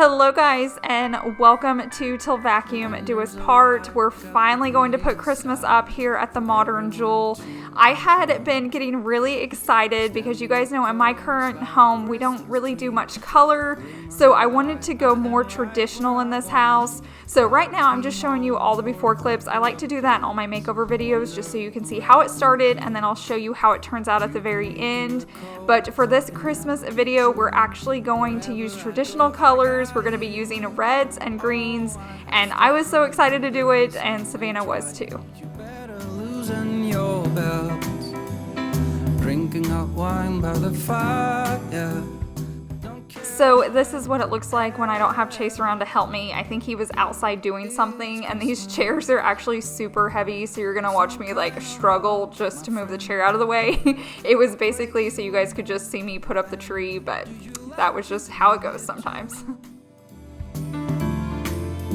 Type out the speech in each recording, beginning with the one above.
Hello guys, and welcome to Till Vacuum Do Us Part. We're finally going to put Christmas up here at the Modern Jewel. I had been getting really excited because you guys know in my current home we don't really do much color, so I wanted to go more traditional in this house. So right now I'm just showing you all the before clips. I like to do that in all my makeover videos just so you can see how it started, and then I'll show you how it turns out at the very end. But for this Christmas video, we're actually going to use traditional colors. We're going to be using reds and greens, and I was so excited to do it, and Savannah was too. You better loosen your belt, drinking hot wine by the fire. So this is what it looks like when I don't have Chase around to help me. I think he was outside doing something, and these chairs are actually super heavy, so you're gonna watch me like struggle just to move the chair out of the way. It was basically so you guys could just see me put up the tree, but that was just how it goes sometimes.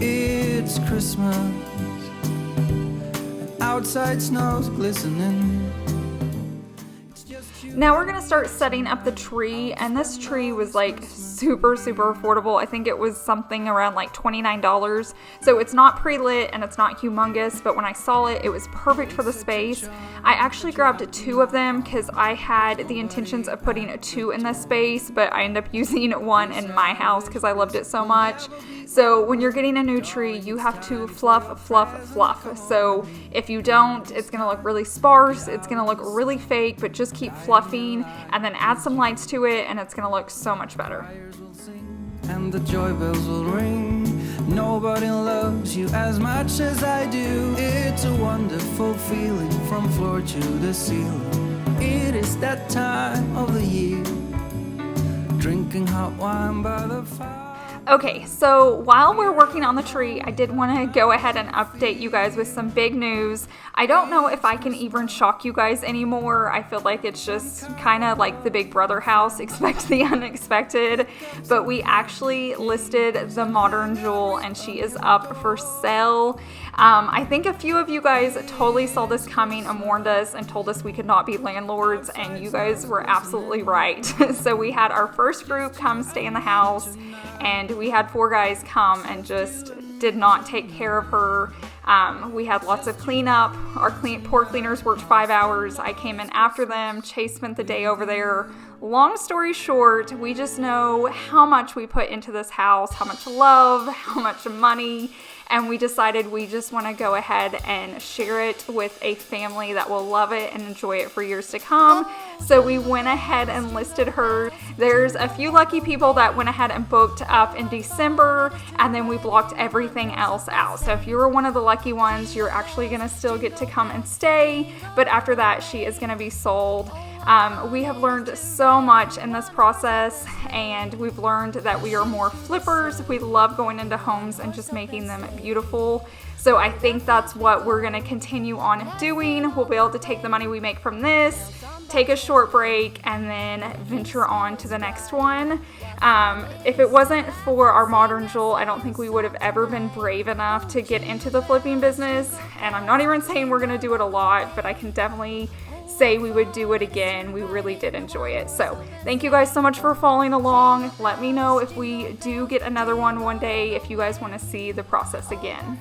It's Christmas, and outside snow's glistening. Now we're gonna start setting up the tree, and this tree was like super affordable. I think it was something around like $29. So it's not pre-lit and it's not humongous, but when I saw it, it was perfect for the space. I actually grabbed two of them because I had the intentions of putting two in this space, but I ended up using one in my house because I loved it so much. So when you're getting a new tree, you have to fluff. So if you don't, it's gonna look really sparse, it's gonna look really fake, but just keep fluffing and then add some lights to it and it's gonna look so much better. And the joy bells will ring. Nobody loves you as much as I do. It's a wonderful feeling from floor to the ceiling. It is that time of the year, drinking hot wine by the fire. Okay, so while we're working on the tree, I did want to go ahead and update you guys with some big news. I don't know if I can even shock you guys anymore. I feel like it's just kind of like the Big Brother house, expect the unexpected. But we actually listed the Modern Jewel and she is up for sale. I think a few of you guys totally saw this coming and warned us and told us we could not be landlords, and you guys were absolutely right. So we had our first group come stay in the house, and we had 4 guys come and just did not take care of her. We had lots of cleanup. Our poor cleaners worked 5 hours. I came in after them. Chase spent the day over there. Long story short, we just know how much we put into this house, how much love, how much money, and we decided we just want to go ahead and share it with a family that will love it and enjoy it for years to come. So we went ahead and listed her. There's a few lucky people that went ahead and booked up in December, and then we blocked everything else out. So if you were one of the lucky ones, you're actually going to still get to come and stay, but after that she is going to be sold. We have learned so much in this process, and we've learned that we are more flippers. We love going into homes and just making them beautiful. So I think that's what we're going to continue on doing. We'll be able to take the money we make from this, take a short break, and then venture on to the next one. If it wasn't for our Modern Jewel, I don't think we would have ever been brave enough to get into the flipping business. And I'm not even saying we're going to do it a lot, but I can definitely say we would do it again. We really did enjoy it. So thank you guys so much for following along. Let me know if we do get another one day, if you guys want to see the process again.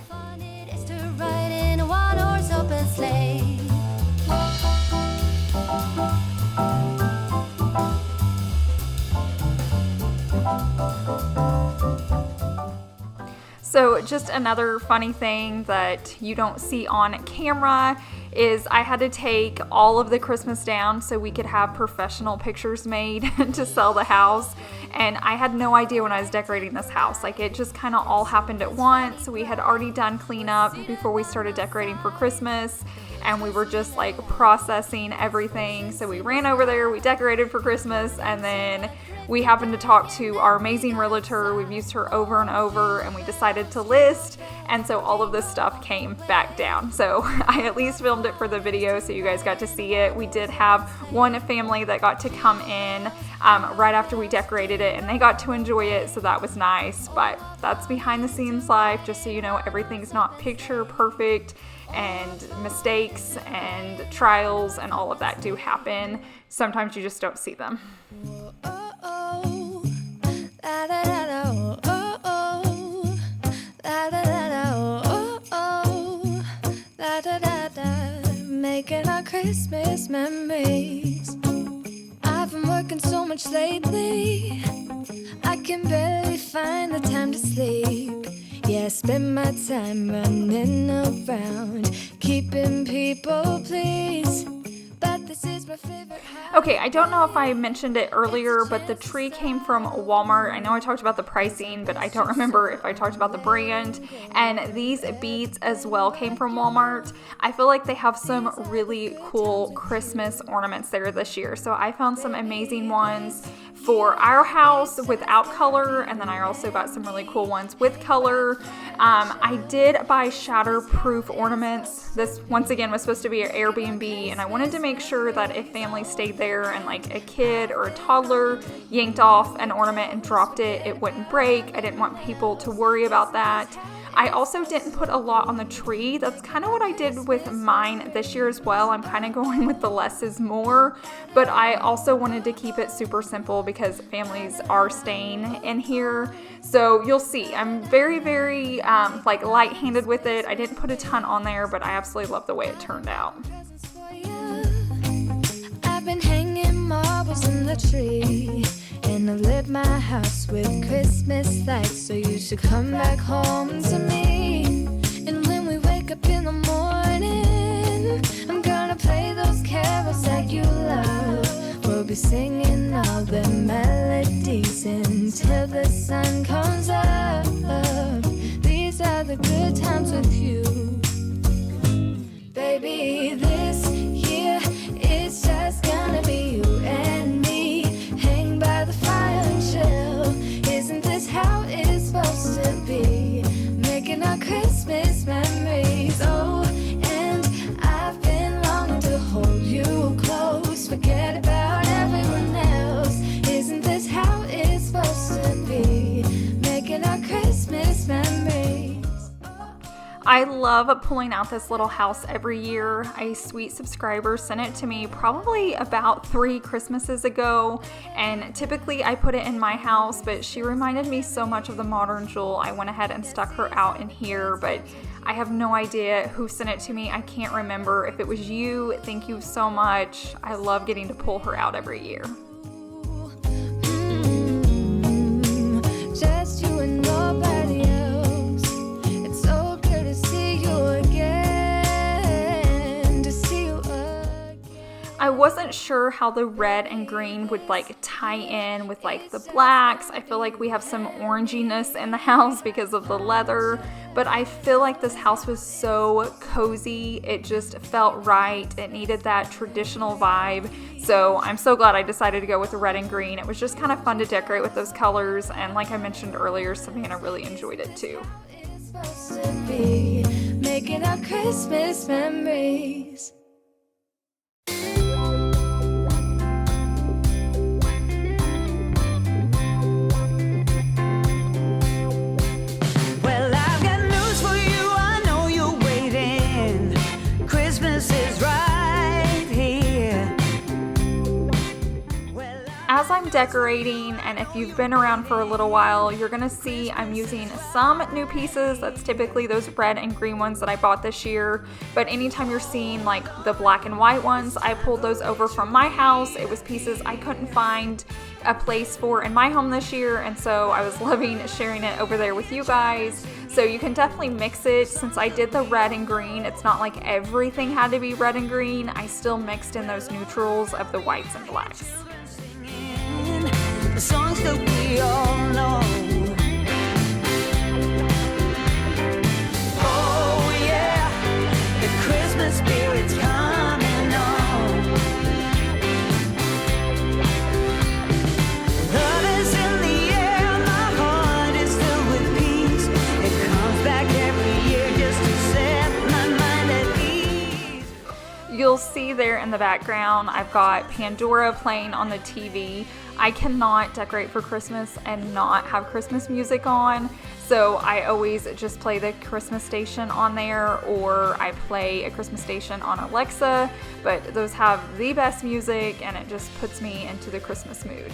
So just another funny thing that you don't see on camera is I had to take all of the Christmas down so we could have professional pictures made to sell the house. And I had no idea when I was decorating this house. Like, it just kind of all happened at once. We had already done cleanup before we started decorating for Christmas, and we were just like processing everything. So we ran over there, we decorated for Christmas, and then we happened to talk to our amazing realtor. We've used her over and over, and we decided to list, and so all of this stuff came back down. So I at least filmed it for the video so you guys got to see it. We did have one family that got to come in right after we decorated it, and they got to enjoy it, so that was nice. But that's behind the scenes life, just so you know, everything's not picture perfect, and mistakes and trials and all of that do happen. Sometimes you just don't see them. Christmas memories. I've been working so much lately, I can barely find the time to sleep. Yeah, I spend my time running around, keeping people pleased. But this is my favorite house. Okay, I don't know if I mentioned it earlier, but the tree came from Walmart. I know I talked about the pricing, but I don't remember if I talked about the brand. And these beads as well came from Walmart. I feel like they have some really cool Christmas ornaments there this year. So I found some amazing ones for our house without color, and then I also got some really cool ones with color. I did buy shatterproof ornaments. This once again was supposed to be an Airbnb, and I wanted to make sure that if families stayed there and like a kid or a toddler yanked off an ornament and dropped it, it wouldn't break. I didn't want people to worry about that. I also didn't put a lot on the tree. That's kind of what I did with mine this year as well. I'm kind of going with the less is more, but I also wanted to keep it super simple because families are staying in here. So you'll see, I'm very, very like light-handed with it. I didn't put a ton on there, but I absolutely love the way it turned out. I've been hanging marbles in the tree, and I've lit my house with Christmas lights, so you should come back home to me. And when we wake up in the morning, I'm gonna play those carols that you love. We'll be singing all the melodies until the sun comes up. These are the good times with you. Baby, this year it's just gonna be you and me. Hang by the fire and chill. Isn't this how it's supposed to be? Making our Christmas memories. Oh, and I've been longing to hold you close. Forget about everyone else. Isn't this how it's supposed to be? Making our Christmas memories. I love pulling out this little house every year. A sweet subscriber sent it to me probably about 3 Christmases ago, and typically I put it in my house, but she reminded me so much of the modern jewel. I went ahead and stuck her out in here, but I have no idea who sent it to me. I can't remember. If it was you, thank you so much. I love getting to pull her out every year. Just you and nobody else. It's so good to see you again. To see you again. I wasn't sure how the red and green would like tie in with like the blacks. I feel like we have some oranginess in the house because of the leather, but I feel like this house was so cozy. It just felt right. It needed that traditional vibe. So I'm so glad I decided to go with the red and green. It was just kind of fun to decorate with those colors, and like I mentioned earlier, Savannah really enjoyed it too. It's supposed to be making our Christmas memories. Well, I've got news for you. I know you're waiting. Christmas is right here. Well, As I'm decorating, and if you've been around for a little while, you're gonna see I'm using some new pieces. That's typically those red and green ones that I bought this year, but anytime you're seeing like the black and white ones, I pulled those over from my house. It was pieces I couldn't find a place for in my home this year, and so I was loving sharing it over there with you guys. So you can definitely mix it. Since I did the red and green, it's not like everything had to be red and green. I still mixed in those neutrals of the whites and blacks. the songs that we all know. Oh yeah, the Christmas spirit's coming on. Love is in the air, my heart is filled with peace. It comes back every year just to set my mind at ease. You'll see there in the background, I've got Pandora playing on the TV. I cannot decorate for Christmas and not have Christmas music on, so I always just play the Christmas station on there, or I play a Christmas station on Alexa, but those have the best music and it just puts me into the Christmas mood.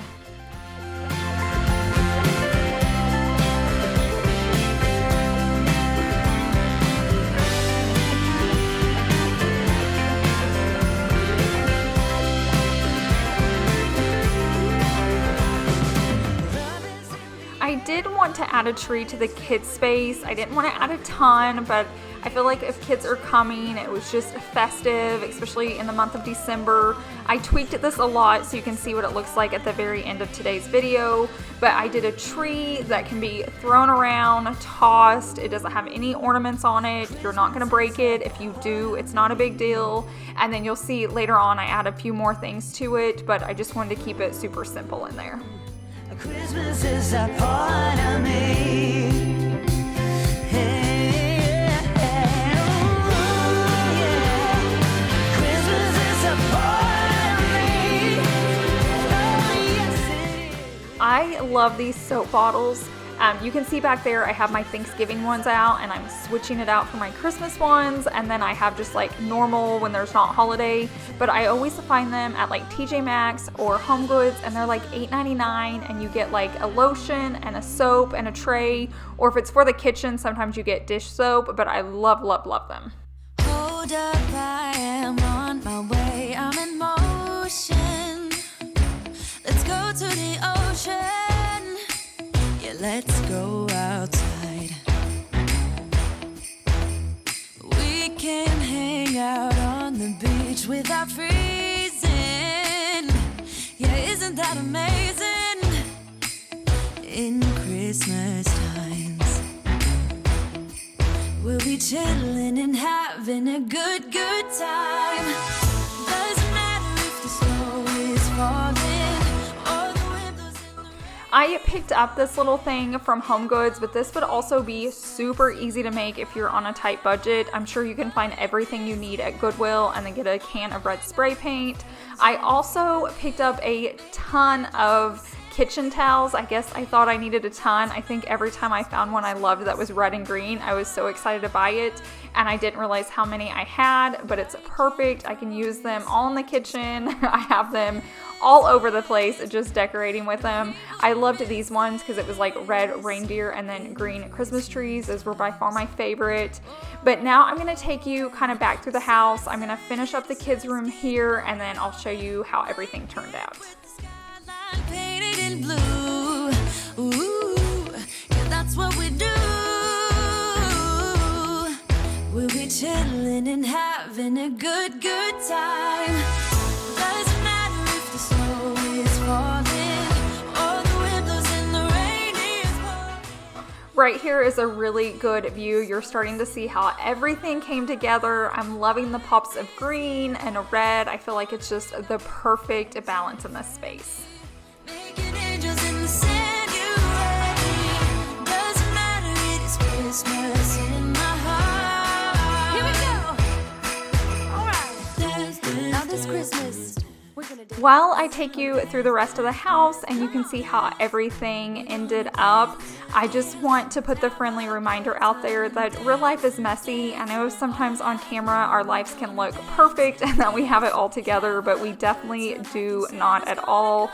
want to add a tree to the kids space. I didn't want to add a ton, but I feel like if kids are coming, it was just festive, especially in the month of December. I tweaked this a lot so you can see what it looks like at the very end of today's video, but I did a tree that can be thrown around, tossed. It doesn't have any ornaments on it. You're not gonna break it. If you do, it's not a big deal. And then you'll see later on I add a few more things to it, but I just wanted to keep it super simple in there. Christmas is a part of me. I love these soap bottles. You can see back there I have my Thanksgiving ones out and I'm switching it out for my Christmas ones, and then I have just like normal when there's not holiday, but I always find them at like TJ Maxx or Home Goods, and they're like $8.99, and you get like a lotion and a soap and a tray, or if it's for the kitchen sometimes you get dish soap, but I love them. Hold up, I am on my way, I'm in motion. Let's go to the ocean, yeah, let's go outside. We can hang out on the beach without freezing, yeah, isn't that amazing? In Christmas times, we'll be chilling and having a good time. Doesn't matter if the snow is falling. I picked up this little thing from Home Goods, but this would also be super easy to make if you're on a tight budget. I'm sure you can find everything you need at Goodwill and then get a can of red spray paint. I also picked up a ton of kitchen towels. I guess I thought I needed a ton. I think every time I found one I loved that was red and green, I was so excited to buy it, and I didn't realize how many I had, but it's perfect. I can use them all in the kitchen. I have them all over the place just decorating with them. I loved these ones because it was like red reindeer and then green Christmas trees. Those were by far my favorite. But now I'm going to take you kind of back through the house. I'm going to finish up the kids' room here, and then I'll show you how everything turned out. Painted in blue, ooh, yeah, that's what we do. We'll be chilling and having a good time. Doesn't matter if the snow is falling or the wind blows and the rain is pouring. Right here is a really good view. You're starting to see how everything came together. I'm loving the pops of green and red. I feel like it's just the perfect balance in this space. Making angels in the sand, you ready? Doesn't matter, it is Christmas in my heart. Here we go. All right. Now this Christmas, we're gonna do. While I take you through the rest of the house and you can see how everything ended up, I just want to put the friendly reminder out there that real life is messy. I know sometimes on camera our lives can look perfect and that we have it all together, but we definitely do not at all.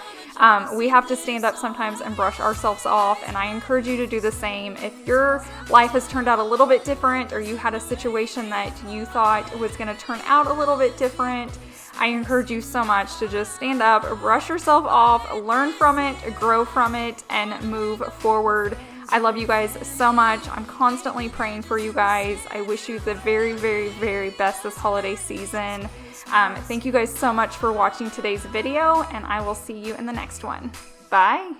We have to stand up sometimes and brush ourselves off, and I encourage you to do the same. If your life has turned out a little bit different, or you had a situation that you thought was going to turn out a little bit different, I encourage you so much to just stand up, brush yourself off, learn from it, grow from it, and move forward. I love you guys so much. I'm constantly praying for you guys. I wish you the very, very, very best this holiday season. Thank you guys so much for watching today's video, and I will see you in the next one. Bye.